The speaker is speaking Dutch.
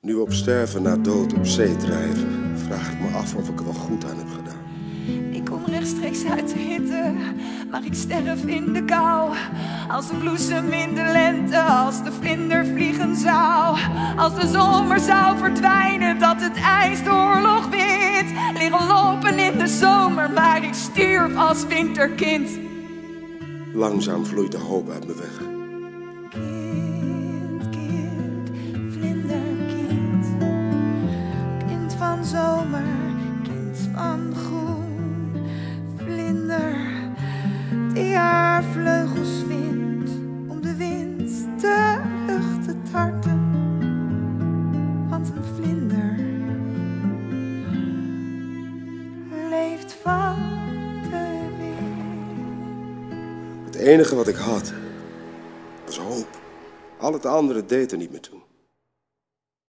Nu op sterven na dood op zee drijven, vraag ik me af of ik er wel goed aan heb gedaan. Ik kom rechtstreeks uit de hitte, maar ik sterf in de kou. Als een bloesem in de lente, als de vlinder vliegen zou. Als de zomer zou verdwijnen, dat het ijs de oorlog wint. Liggen lopen in de zomer, maar ik stierf als winterkind. Langzaam vloeit de hoop uit me weg. Kind, kind, vlinderkind. Kind van zomer, kind van groen. Vlinder die haar vleugels vindt om de wind terug te tarten. Want een vlinder leeft van de wind. Het enige wat ik had was hoop. Al het andere deed er niet meer toe.